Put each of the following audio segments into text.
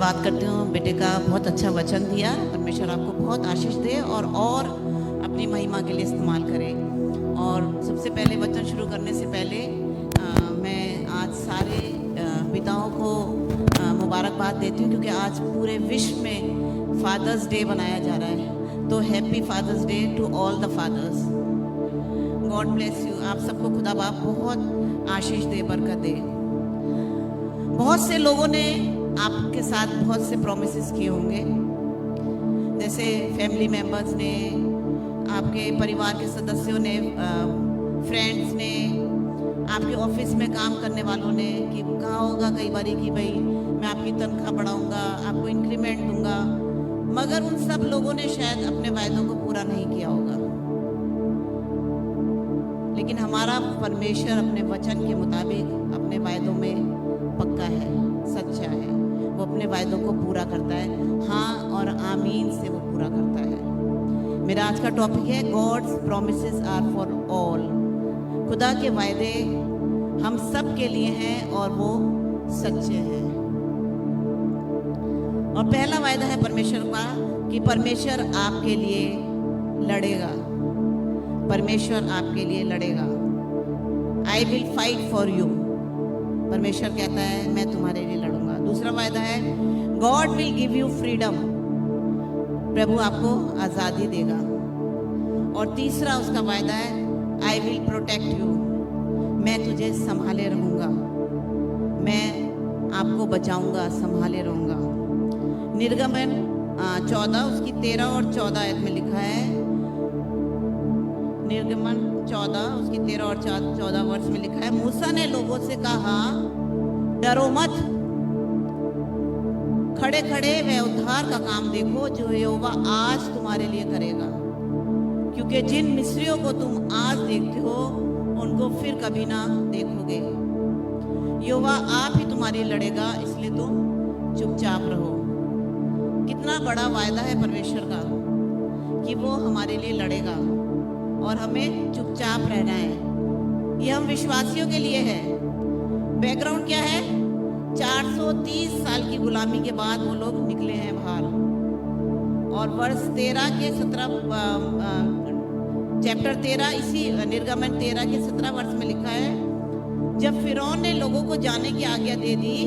धन्यवाद करती हूँ बेटे का बहुत अच्छा वचन दिया। परमेश्वर आपको बहुत आशीष दे और अपनी महिमा के लिए इस्तेमाल करे। और सबसे पहले वचन शुरू करने से पहले मैं आज सारे पिताओं को मुबारकबाद देती हूँ, क्योंकि आज पूरे विश्व में फादर्स डे मनाया जा रहा है। तो happy father's day to all the fathers. God bless you. आप सबको खुदा बाप बहुत आशीष दे, बरकत दे। बहुत से लोगों ने आपके साथ बहुत से प्रॉमिसेस किए होंगे, जैसे फैमिली मेंबर्स ने, आपके परिवार के सदस्यों ने, फ्रेंड्स ने, आपके ऑफिस में काम करने वालों ने, कि कहा होगा कई बारी कि भाई मैं आपकी तनख्वाह बढ़ाऊंगा, आपको इंक्रीमेंट दूंगा, मगर उन सब लोगों ने शायद अपने वायदों को पूरा नहीं किया होगा। लेकिन हमारा परमेश्वर अपने वचन के मुताबिक अपने वायदों में पक्का है, सच्चा है। वो अपने वायदों को पूरा करता है, हाँ और आमीन से वो पूरा करता है। मेरा आज का टॉपिक है God's promises are for all. खुदा के वायदे हम सब के लिए हैं और वो सच्चे हैं। और पहला वायदा है परमेश्वर का कि परमेश्वर आपके लिए लड़ेगा। परमेश्वर आपके लिए लड़ेगा। आई विल फाइट फॉर यू। परमेश्वर कहता है मैं तुम्हारे लिए लड़ूंगा। दूसरा वायदा है God will give you freedom. प्रभु आपको आज़ादी देगा। और तीसरा उसका वायदा है आई विल प्रोटेक्ट यू। मैं तुझे संभाले रहूंगा, मैं आपको बचाऊंगा, संभाले रहूंगा। निर्गमन 14 उसकी 13 और 14 आयत में लिखा है। निर्गमन 14 उसकी 13 और 14 वर्ष में लिखा है, मूसा ने लोगों से कहा डरो मत, खड़े खड़े वह उद्धार का काम देखो जो यहोवा आज तुम्हारे लिए करेगा, क्योंकि जिन मिस्रियों को तुम आज देखते हो उनको फिर कभी ना देखोगे। यहोवा आप ही तुम्हारी लड़ेगा, इसलिए तुम चुपचाप रहो। कितना बड़ा वायदा है परमेश्वर का कि वो हमारे लिए लड़ेगा और हमें चुपचाप रहना है। ये हम विश्वासियों के लिए है। बैकग्राउंड क्या है? 430 साल की गुलामी के बाद वो लोग निकले हैं बाहर। और वर्ष 13 के 17 चैप्टर 13 इसी निर्गमन 13 के 17 वर्ष में लिखा है, जब फिरौन ने लोगों को जाने की आज्ञा दे दी,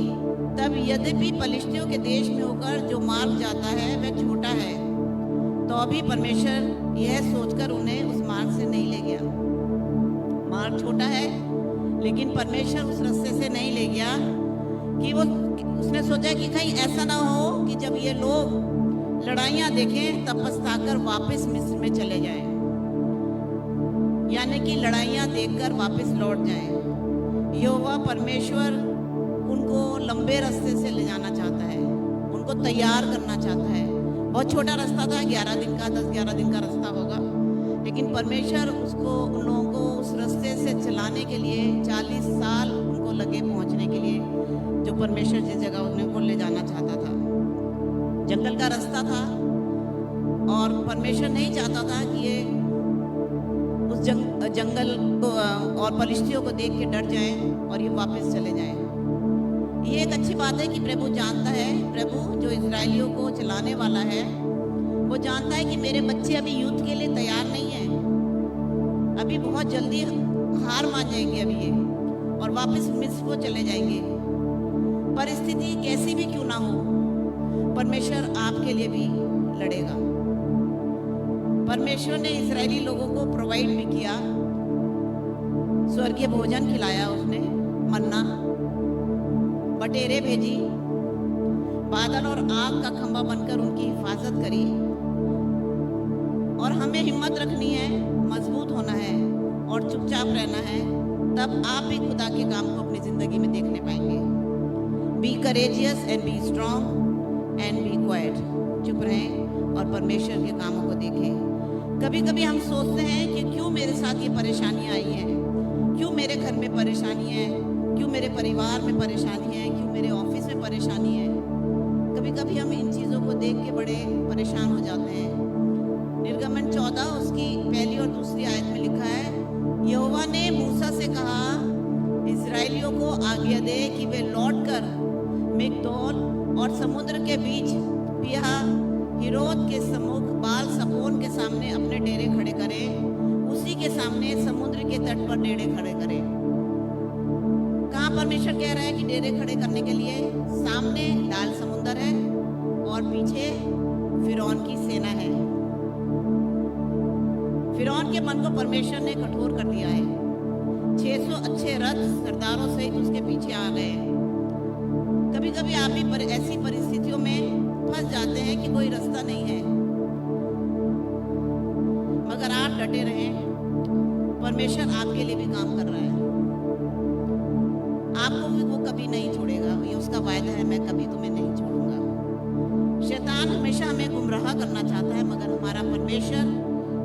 तब यद्यपि पलिश्तियों के देश में होकर जो मार्ग जाता है वह छोटा है, तो अभी परमेश्वर यह सोचकर उन्हें उस मार्ग से नहीं ले गया। मार्ग छोटा है, लेकिन परमेश्वर उस रास्ते से नहीं ले गया कि उसने सोचा कि कहीं ऐसा ना हो कि जब ये लोग लड़ाइयाँ देखें तब पछताकर वापस मिस्र में चले जाएं, यानी कि लड़ाइयाँ देखकर वापस लौट जाएं। यहोवा परमेश्वर उनको लंबे रास्ते से ले जाना चाहता है, उनको तैयार करना चाहता है। बहुत छोटा रास्ता था, 11 दिन का, 10-11 दिन का रास्ता होगा, लेकिन परमेश्वर उन लोगों को उस रास्ते से चलाने के लिए 40 साल उनको लगे पहुंचने के लिए, जो परमेश्वर जिस जगह उनको ले जाना चाहता था। जंगल का रास्ता था और परमेश्वर नहीं चाहता था कि ये उस जंगल को और पलिश्तियों को देख के डर जाएं और ये वापस चले जाएं। ये एक अच्छी बात है कि प्रभु जानता है, प्रभु जो इजरायलियों को चलाने वाला है वो जानता है कि मेरे बच्चे अभी युद्ध के लिए तैयार नहीं हैं, अभी बहुत जल्दी हार मान जाएंगे अभी ये और वापस मिस्र को चले जाएंगे। परिस्थिति कैसी भी क्यों ना हो, परमेश्वर आपके लिए भी लड़ेगा। परमेश्वर ने इजरायली लोगों को प्रोवाइड भी किया, स्वर्गीय भोजन खिलाया उसने, मन्ना, बटेरे भेजी, बादल और आग का खंभा बनकर उनकी हिफाजत करी। और हमें हिम्मत रखनी है, मजबूत होना है और चुपचाप रहना है, तब आप भी खुदा के काम को अपनी जिंदगी में देखने पाएंगे। Be courageous and be strong and be quiet. चुप रहें और परमेश्वर के कामों को देखें। कभी कभी हम सोचते हैं कि क्यों मेरे साथ ये परेशानी आई है, क्यों मेरे घर में परेशानी है, क्यों मेरे परिवार में परेशानी है, क्यों मेरे ऑफिस में परेशानी है। कभी कभी हम इन चीज़ों को देख के बड़े परेशान हो जाते हैं। निर्गमन 14 उसकी 1 और 2 आयत में लिखा है, यहोवा ने मूसा से कहा, इजराइलियों को आज्ञा दे कि वे लौटकर मिगदोल और समुद्र के बीच पिया हिरोत के सम्मुख बाल सपोन के सामने अपने डेरे खड़े करे, उसी के सामने समुद्र के तट पर डेरे खड़े करे। कहाँ परमेश्वर कह रहा है कि डेरे खड़े करने के लिए? सामने लाल समुद्र है और पीछे फिरौन की सेना है। फिरौन के मन को परमेश्वर ने कठोर कर दिया है। 600 अच्छे रथ सरदारों सहित उसके पीछे आ गए। कभी कभी आप भी ऐसी परिस्थितियों में फंस जाते हैं कि कोई रास्ता नहीं है, मगर आप डटे रहें, परमेश्वर आपके लिए भी काम कर रहा है। आपको भी वो कभी नहीं छोड़ेगा, ये उसका वायदा है, मैं कभी तुम्हें नहीं छोड़ूंगा। शैतान हमेशा हमें गुमराह करना चाहता है, मगर हमारा परमेश्वर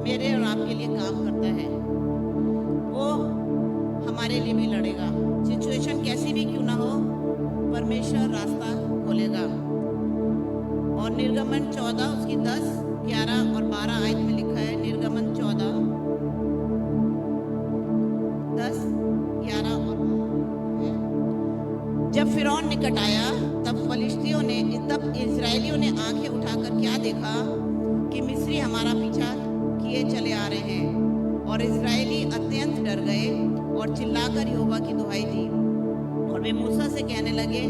मेरे और आपके लिए काम करता है। वो हमारे लिए भी लड़ेगा। सिचुएशन कैसी भी क्यों ना हो, परमेश्वर रास्ता खोलेगा। और निर्गमन 14 उसकी 10, 11 और 12 आयत में लिखा है। निर्गमन 14, 10, 11 और 12। जब फिरौन निकट आया तब इस्राएलियों ने आंखें उठाकर क्या देखा कि मिस्री हमारा पीछा किए चले आ रहे हैं। और इस्राएली अत्यंत डर गए और चिल्लाकर यहोवा की दुहाई दी। और वे मूसा से कहने लगे,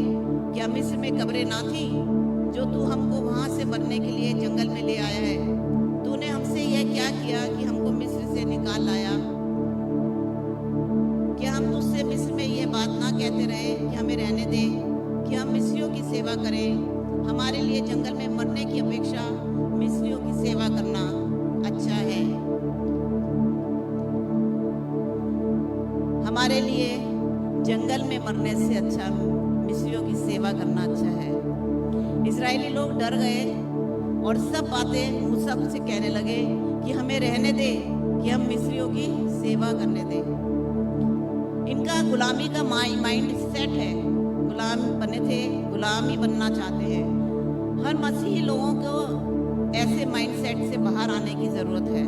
क्या मिस्र में कब्रें ना थी जो तू हमको वहां से मरने के लिए जंगल में ले आया है? तूने हमसे यह क्या किया कि हमको मिस्र से निकाल लाया? क्या हम तुझसे मिस्र में यह बात ना कहते रहे कि हमें रहने दे, कि हम मिस्रियों की सेवा करें? हमारे लिए जंगल में मरने की अपेक्षा मिस्रियों की सेवा करना अच्छा है। हमारे लिए जंगल में मरने से अच्छा मिस्रियों की सेवा करना अच्छा है। इस्राएली लोग डर गए और सब बातें मूसा से कहने लगे कि हमें रहने दे, कि हम मिस्रियों की सेवा करने दे। इनका गुलामी का माइंड सेट है। गुलाम बने थे, गुलामी बनना चाहते हैं। हर मसीही लोगों को ऐसे माइंड सेट से बाहर आने की जरूरत है।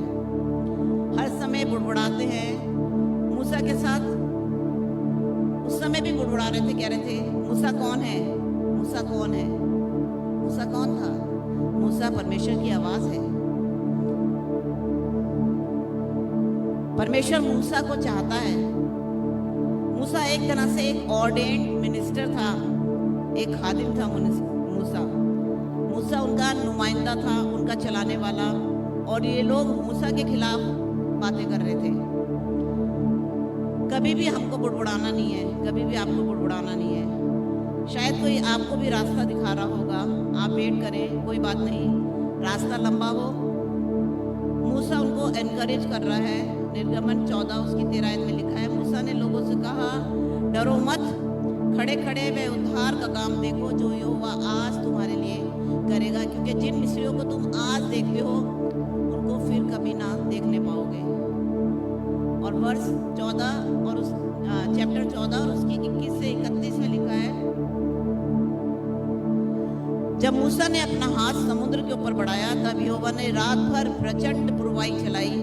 हर समय बुड़बुड़ाते हैं। मूसा के साथ उस समय भी बुड़बुड़ा रहे थे, कह रहे थे मूसा कौन है, मूसा कौन है। मूसा कौन था? मूसा परमेश्वर की आवाज है। परमेश्वर मूसा को चाहता है। मूसा एक तरह से एक ऑर्डेंड मिनिस्टर था, एक खादिम था मूसा उनका नुमाइंदा था, उनका चलाने वाला। और ये लोग मूसा के खिलाफ बातें कर रहे थे। कभी भी हमको बुड़बुड़ाना नहीं है, कभी भी आपको बुड़बुड़ाना नहीं है। शायद कोई आपको भी रास्ता दिखा रहा होगा, आप वेट करें, कोई बात नहीं, रास्ता लंबा हो। मूसा उनको एनकरेज कर रहा है। निर्गमन 14 उसकी 13 आयत में लिखा है, मूसा ने लोगों से कहा, डरो मत, खड़े खड़े वे उद्धार का काम देखो जो यहोवा आज तुम्हारे लिए करेगा, क्योंकि जिन मिस्रियों को तुम आज देखते हो उनको फिर कभी ना देखने पाओगे। और वर्ष 14 और उस चैप्टर 14 और उसकी 21 से 31 में लिखा है, जब मूसा ने अपना हाथ समुद्र के ऊपर बढ़ाया तब यहोवा ने रात भर प्रचंड पुरवाई चलाई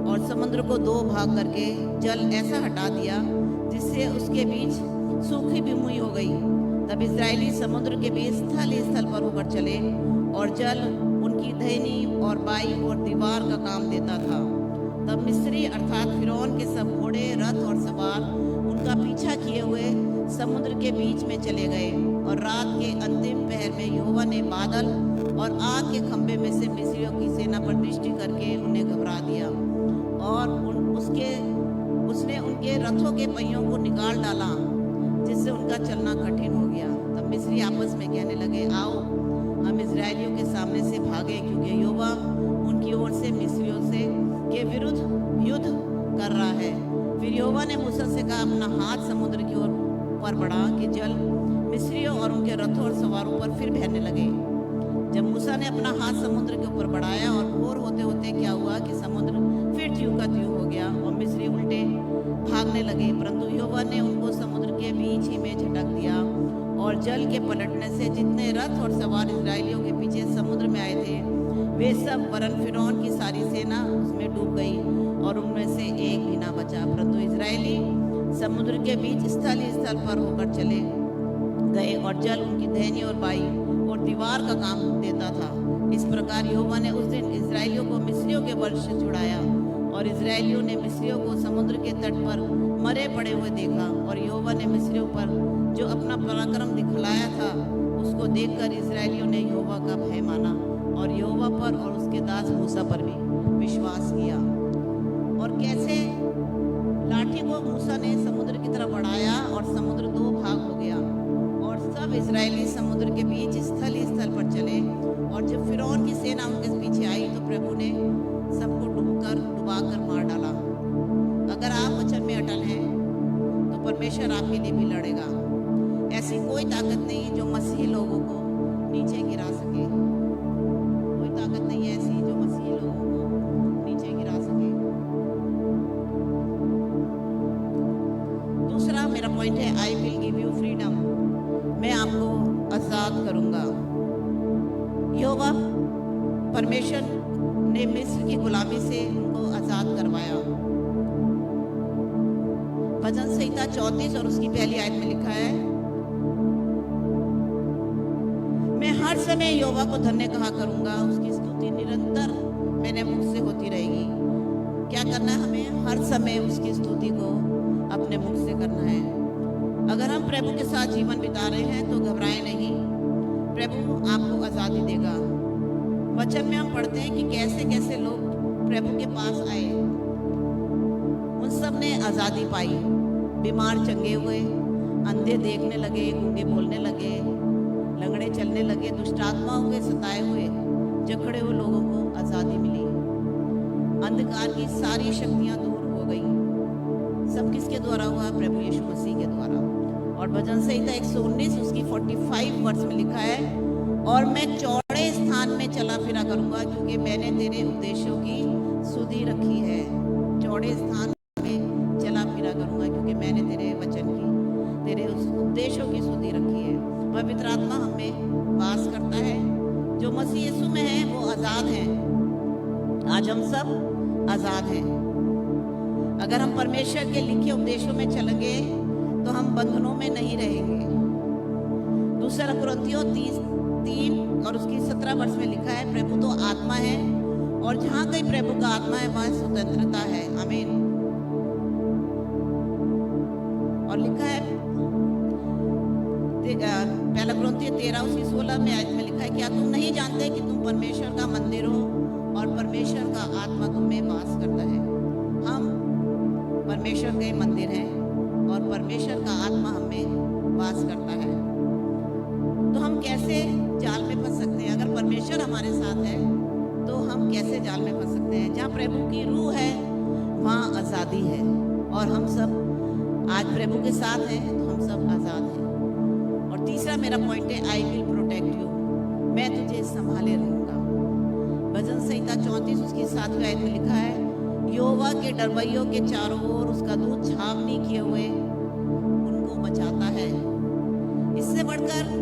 और समुद्र को 2 भाग करके जल ऐसा हटा दिया जिससे उसके बीच सूखी भी मुई हो गई। तब इस्राएली समुद्र के बीच स्थल पर होकर चले और जल उनकी धैनी और बाई और दीवार का काम देता था। तब मिस्री अर्थात फिरौन के सब घोड़े, रथ और सवार उनका पीछा किए हुए समुद्र के बीच में चले गए। और रात के अंतिम पहर में यहोवा ने बादल और आग के खंभे में से मिस्रियों की सेना पर दृष्टि करके उन्हें घबरा दिया और उसने उनके रथों के पहियों को निकाल डाला, जिससे उनका चलना कठिन हो गया। तब मिस्री आपस में कहने लगे, आओ हम इस्राएलियों के सामने से भागे, क्योंकि यहोवा उनकी ओर से मिस्रियों से के विरुद्ध युद्ध कर रहा है। फिर यहोवा ने मूसा से कहा, अपना हाथ समुद्र की ओर पर बढ़ा कि जल मिस्रियों और उनके रथों और सवारों पर फिर बहने लगे। जब मूसा ने अपना हाथ समुद्र के ऊपर बढ़ाया और भोर होते होते क्या हुआ कि समुद्र फिर त्यों का त्यों हो गया और मिस्री उल्टे भागने लगे, परंतु यहोवा ने उनको समुद्र के बीच ही में झटक दिया और जल के पलटने से जितने रथ और सवार इस्राएलियों के पीछे समुद्र में आए थे वे सब वरन फिरौन की सारी सेना उसमें डूब गई और उनमें से एक भी ना बचा। परंतु इस्राएली समुद्र के बीच स्थल ही स्थल पर होकर चले गए और जल उनकी धैनी और बाई दीवार का काम देता था। इस प्रकार यहोवा ने उस दिन इजराइलियों को मिस्रियों के वश से छुड़ाया और इजराइलियों ने मिस्रियों को समुद्र के तट पर मरे पड़े हुए देखा। और यहोवा ने मिस्रियों पर जो अपना पराक्रम दिखलाया था उसको देखकर इजराइलियों ने यहोवा का भय माना और यहोवा पर और उसके दास मूसा पर भी विश्वास किया। और कैसे लाठी को मूसा ने समुद्र की तरफ बढ़ाया और समुद्र दो भाग हो गया और सब इजरायली समुद्र के बीच स्थल ही स्थल पर चले। और जब फिरौन की सेना उनके पीछे आई तो प्रभु ने सबको डुबाकर मार डाला। अगर आप वचन में अटल हैं तो परमेश्वर आपके लिए भी लड़ेगा। ऐसी कोई ताकत नहीं जो मसीही लोगों को नीचे गिरा सके। कोई ताकत नहीं है ऐसी जो मसीही लोगों को नीचे गिरा सके। दूसरा मेरा पॉइंट है, आई विल गिव यू फ्रीडम। मैं आपको आजाद करूंगा। यहोवा परमेश्वर ने मिस्र की गुलामी से उनको आजाद करवाया। भजन संहिता 34 और उसकी पहली आयत में लिखा है, मैं हर समय यहोवा को धन्य कहा करूंगा, उसकी स्तुति निरंतर मेरे मुख से होती रहेगी। क्या करना है हमें? हर समय उसकी स्तुति को अपने मुख से करना है। अगर हम प्रभु के साथ जीवन बिता रहे हैं तो घबराएं नहीं, प्रभु आपको आजादी देगा। वचन में हम पढ़ते हैं कि कैसे कैसे लोग प्रभु के पास आए, उन सब ने आजादी पाई। बीमार चंगे हुए, अंधे देखने लगे, गूंगे बोलने लगे, लंगड़े चलने लगे, दुष्ट आत्माओं के सताए हुए जकड़े हुए लोगों को आजादी मिली। अंधकार की सारी शक्तियां दूर हो गई। सब किसके द्वारा हुआ? प्रभु यीशु मसीह के द्वारा। और भजन संहिता 119 उसकी 45 वर्ष में लिखा है, और मैं चौड़े स्थान में चला फिरा करूंगा क्योंकि मैंने तेरे उपदेशों की सुधि रखी है। चौड़े स्थान में चला फिरा करूंगा क्योंकि मैंने तेरे वचन की, तेरे उस उपदेशों की सुधि रखी है। पवित्र आत्मा हमें वास करता है। जो मसीह यीशु में है वो आजाद हैं। आज हम सब आजाद हैं। अगर हम परमेश्वर के लिखे उपदेशों में चलेंगे तो हम बंधनों में नहीं रहेंगे। दूसरा कुरिन्थियों 3 और उसकी 17 वर्ष में लिखा है, प्रभु तो आत्मा है और जहां कहीं प्रभु का आत्मा है वहां स्वतंत्रता है। आमीन। और लिखा है पहला कुरिन्थियों 13 उसकी 16 में आयत में लिखा है, क्या तुम नहीं जानते कि तुम परमेश्वर का मंदिर हो और परमेश्वर का आत्मा तुम में वास करता है। हम परमेश्वर के मंदिर हैं और परमेश्वर का आत्मा हमें वास करता है। तो हम कैसे जाल में फंस सकते हैं? अगर परमेश्वर हमारे साथ है तो हम कैसे जाल में फंस सकते हैं? जहाँ प्रभु की रूह है वहाँ आज़ादी है और हम सब आज प्रभु के साथ हैं तो हम सब आज़ाद हैं। और तीसरा मेरा पॉइंट है, आई विल प्रोटेक्ट यू। मैं तुझे संभाले रहूँगा। भजन संहिता 34 उसकी 7वीं आयत में लिखा है, यहोवा के डरवैयों के चारों ओर उसका दूत छावनी किए हुए उनको बचाता है। इससे बढ़कर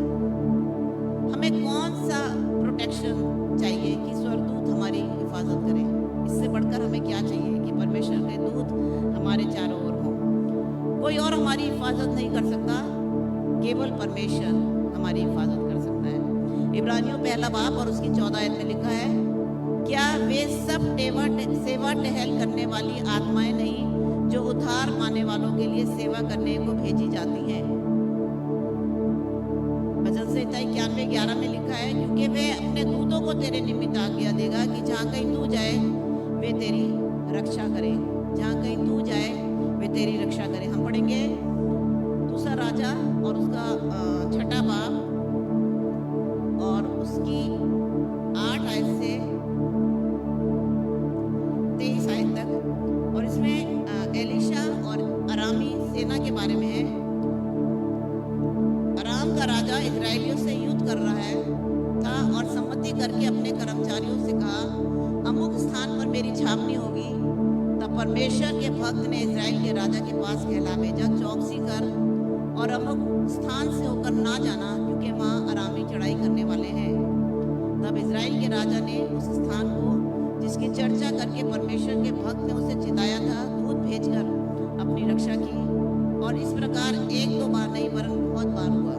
हमें कौन सा प्रोटेक्शन चाहिए कि स्वर्गदूत हमारी हिफाजत करें? इससे बढ़कर हमें क्या चाहिए कि परमेश्वर के दूत हमारे चारों ओर हों। कोई और हमारी हिफाजत नहीं कर सकता, केवल परमेश्वर हमारी हिफाजत कर सकता है। इब्रानियों 1 बाब और उसकी 14 आयत में लिखा है, क्या वे सब सेवा टहल करने वाली आत्माएं नहीं जो उद्धार पाने वालों के लिए सेवा करने को भेजी जाती हैं? भजन संहिता 91:11 में लिखा है, क्योंकि वे अपने दूतों को तेरे निमित्त आज्ञा देगा कि जहाँ कहीं तू जाए वे तेरी रक्षा करें। जहाँ कहीं तू जाए वे तेरी रक्षा करें। हम पढ़ेंगे दूसरा राजा और उसका 6 बाब और उसकी 8 आयत से 23 आयत तक। और इसमें एलिशा और अरामी सेना के बारे में है। अराम का राजा इजराइलियों से युद्ध कर रहा है था और सम्मति करके अपने कर्मचारियों से कहा, अमुक स्थान पर मेरी छावनी होगी। तब परमेश्वर के भक्त ने इजराइल के राजा के पास कहला भेजा, चौकसी कर और अमुक स्थान से होकर ना जाना क्योंकि वहाँ अरामी चढ़ाई करने वाले हैं। तब इजराइल के राजा ने उस स्थान को जिसकी चर्चा करके परमेश्वर के भक्त ने उसे चिताया था, दूत भेजकर अपनी रक्षा की। और इस प्रकार 1-2 बार नहीं वरन बहुत बार हुआ।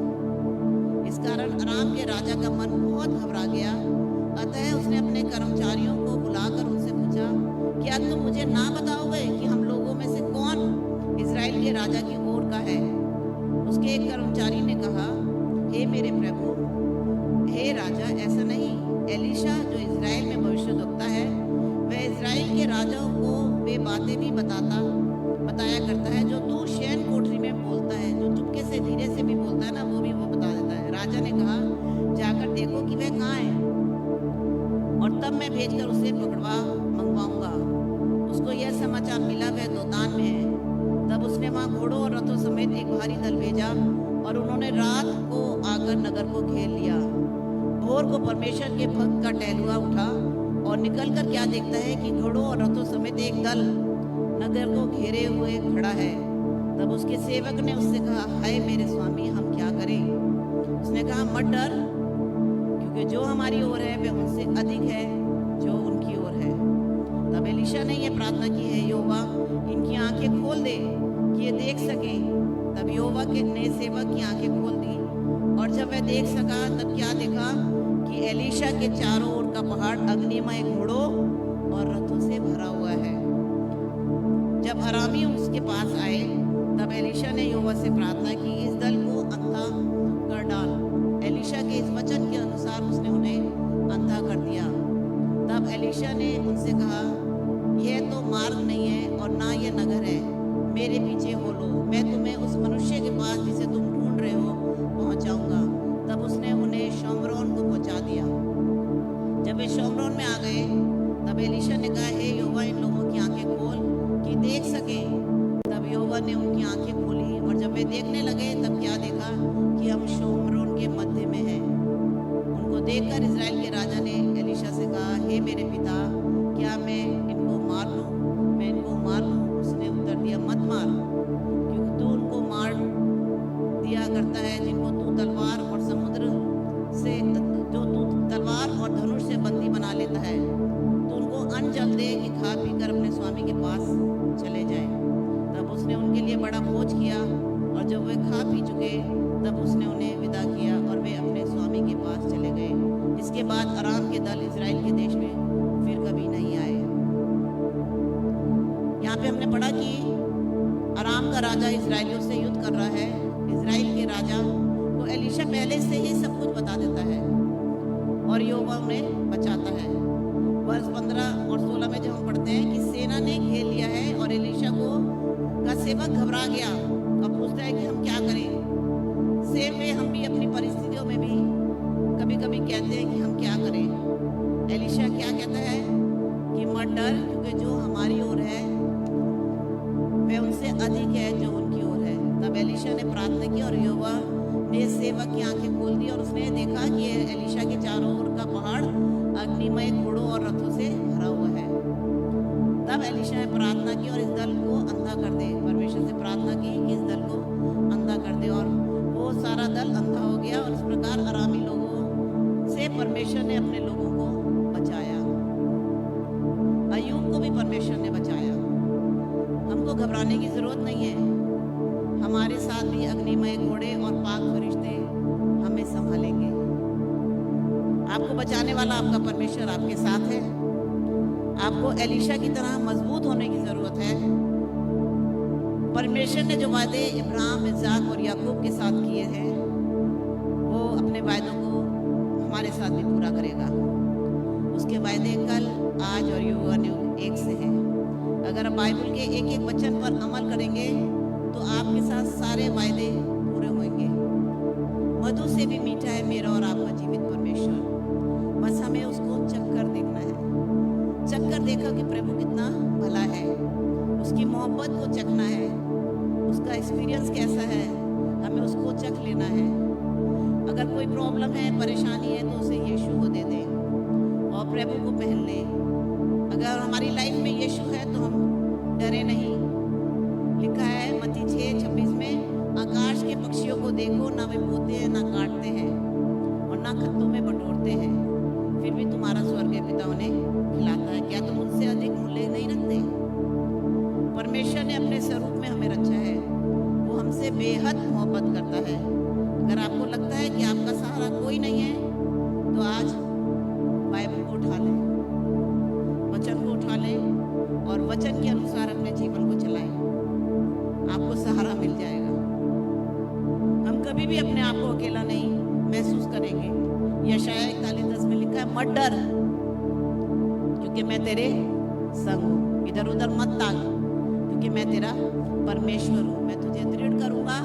इस कारण अराम के राजा का मन बहुत घबरा गया। अतः उसने अपने कर्मचारियों को बुलाकर उनसे पूछा, क्या तुम मुझे ना बताओगे कि हम लोगों में से कौन इज़राइल के राजा की ओर का है? उसके एक कर्मचारी ने कहा, हे मेरे प्रभु, हे राजा, ऐसा नहीं। एलीशा जो इज़राइल में भविष्यद्वक्ता है, वह इज़राइल के राजाओं को वे बातें भी बताया करता है जो तू शयन कोठरी में बोलता है। जो चुपके से धीरे से भी बोलता है ना, वो भी वो बता देता है। राजा ने कहा, जाकर देखो कि वह कहाँ है, और तब मैं भेजकर उसे मंगवाऊंगा। उसको यह समाचार मिला, वह दोतान में है। तब उसने वहाँ घोड़ों और रथों समेत एक भारी दल भेजा, और उन्होंने रात को आकर नगर को घेर लिया। भोर को परमेश्वर के भक्त का टहलुआ उठा और निकलकर क्या देखता है कि घोड़ों और रथों समेत एक दल नगर को घेरे हुए खड़ा है। तब उसके सेवक ने उससे कहा, हाय मेरे स्वामी, हम क्या करें? उसने कहा, मत डर, क्योंकि जो हमारी ओर है वह उनसे अधिक है जो उनकी ओर है। तब एलीशा ने यह प्रार्थना की है, यहोवा इनकी आंखें खोल दे कि ये देख सके। तब यहोवा के नए सेवक की आंखें खोल दी, और जब वह देख सका तब क्या देखा कि एलीशा के चारों ओर का पहाड़ अग्निमय घोड़ों और रथों से भरा हुआ है। जब अरामी उसके पास आए, तब एलीशा ने यहोवा से प्रार्थना की, इस दल को अंधा कर डाल। एलीशा के इस वचन के अनुसार उसने उन्हें अंधा कर दिया। तब एलीशा ने उनसे कहा, यह तो मार्ग नहीं है और ना यह नगर है, मेरे पीछे हो लो, मैं तुम्हें उस मनुष्य के पास जिसे तुम ढूंढ रहे हो पहुंचाऊंगा। तब उसने उन्हें शोम्रोन को पहुंचा दिया। जब वे शोम्रोन में आ गए, तब एलीशा ने कहा, हे यहोवा, इन लोगों की आंखें खोल कि देख सके। तब यहोवा ने उनकी आंखें खोली, और जब वे देखने लगे तब क्या देखा कि हम शोम्रोन के मध्य में हैं। उनको देखकर इज़राइल के राजा ने एलीशा से कहा, हे मेरे पिता, क्या मैं इनको मार लूं? मैं इनको मार लूं? उसने उत्तर दिया, मत मार, क्योंकि तू उनको मार दिया करता है जिनको तू तलवार और धनुष से बंदी बना लेता है। तो उनको अन्न जल दे कि खा पी कर अपने स्वामी के पास चले जाए। तब उसने उनके लिए बड़ा भोज किया, और जब वे खा पी चुके तब उसने उन्हें विदा किया, और वे अपने स्वामी के पास चले गए। इसके बाद अराम के दल इज़राइल के देश में फिर कभी नहीं आए। यहाँ पे हमने पढ़ा कि अराम का राजा इज़राइलियों से युद्ध कर रहा है। इज़राइल के राजा को एलीशा पहले से ही सब कुछ बता देता है, और यहोवा उन्हें बचाता है। वर्ष 15 और 16 में जब हम पढ़ते हैं कि सेना ने घेर लिया है, और एलीशा का सेवक घबरा गया। अब पूछता है कि हम क्या करें। सेम वे हम भी अपनी परिस्थितियों में भी कभी कभी कहते हैं कि हम क्या करें। एलीशा क्या कहता है कि मत डर, क्योंकि जो हमारी ओर है वह उनसे अधिक है जो उनकी ओर है। तब एलीशा ने प्रार्थना की, और यहोवा ने सेवक की आंखें खोल दी, और उसने देखा कि एलीशा के चारों ओर का पहाड़ अग्निमय घोड़ों और रथों से भरा हुआ है। तब एलीशा ने प्रार्थना की, और इस दल को अंधा कर दे। परमेश्वर से प्रार्थना की कि इस दल को अंधा कर दे, और वो सारा दल अंधा हो गया। और इस प्रकार अरामी लोगों से परमेश्वर ने अपने लोगों को बचाया। अय्यूब को भी परमेश्वर ने बचाया। हमको घबराने की जरूरत नहीं है। हमारे साथ भी अग्निमय घोड़े और पाक फरिश्ते हमें संभालेंगे। आपको बचाने वाला आपका परमेश्वर आपके साथ है। आपको एलीशा की तरह मजबूत होने की जरूरत है। परमेश्वर ने जो वादे इब्राहिम, इसहाक और याकूब के साथ किए हैं, वो अपने वायदों को हमारे साथ भी पूरा करेगा। उसके वायदे कल, आज और युग एक से हैं। अगर आप बाइबल के एक एक वचन पर अमल करेंगे तो आपके साथ सारे वायदे पूरे होंगे। मधु से भी मीठा है मेरा और आपका जीवित परमेश्वर। बस हमें उसको चक्कर देखना है। चक्कर देखा कि प्रभु कितना भला है, उसकी मोहब्बत को चखना है, उसका एक्सपीरियंस कैसा है, हमें उसको चख लेना है। अगर कोई प्रॉब्लम है, परेशानी है, तो उसे यीशु को दे दें और प्रभु को पहन लें। अगर हमारी लाइफ में यीशु है तो हम डरे नहीं। लिखा है मत्ती 6:26 में, आकाश के पक्षियों को देखो, ना वे बोते हैं, ना काटते हैं और ना खत्तों में बटोरते हैं, फिर भी तुम्हारा स्वर्गीय पिता उन्हें खिलाता है। क्या तुम उनसे अधिक मूल्य नहीं रखते? परमेश्वर ने अपने स्वरूप में हमें रचा है। वो हमसे बेहद मोहब्बत करता है। अगर आपको लगता है कि आपका सहारा कोई नहीं है, तो आज बाइबल को उठा लें, वचन को उठा लें और वचन के अनुसार अपने जीवन को चलाएं। आपको सहारा मिल जाएगा। हम कभी भी अपने आप को अकेला नहीं महसूस करेंगे। यशाया 41:10 में लिखा है, मत डर क्योंकि मैं तेरे संग हूँ। इधर उधर मत ताक क्योंकि मैं तेरा परमेश्वर हूँ। मैं तुझे दृढ़ करूंगा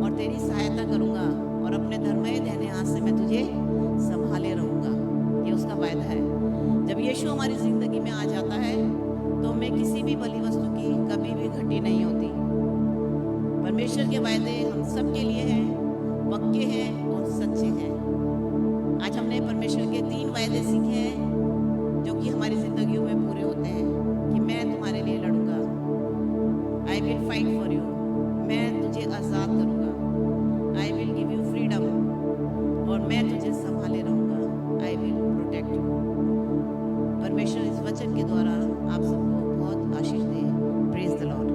और तेरी सहायता करूंगा और अपने धर्मय दाहिने हाथ से मैं तुझे संभाले रहूंगा। ये उसका वायदा है। जब यीशु हमारी जिंदगी में आ जाता है तो हमें किसी भी बलि वस्तु की कभी भी घटी नहीं होती। परमेश्वर के वायदे हम सब के लिए हैं, पक्के हैं और सच्चे हैं। आज हमने परमेश्वर के 3 वायदे सीखे हैं जो कि हमारी जिंदगियों में पूरे होते हैं कि मैं तुम्हारे लिए लड़ूंगा, I will fight for you, मैं तुझे आज़ाद करूंगा, I will give you freedom, और मैं तुझे संभाले रहूंगा, आई विल प्रोटेक्ट यू। परमेश्वर इस वचन के द्वारा आप सबको बहुत आशीष दे। Praise the Lord.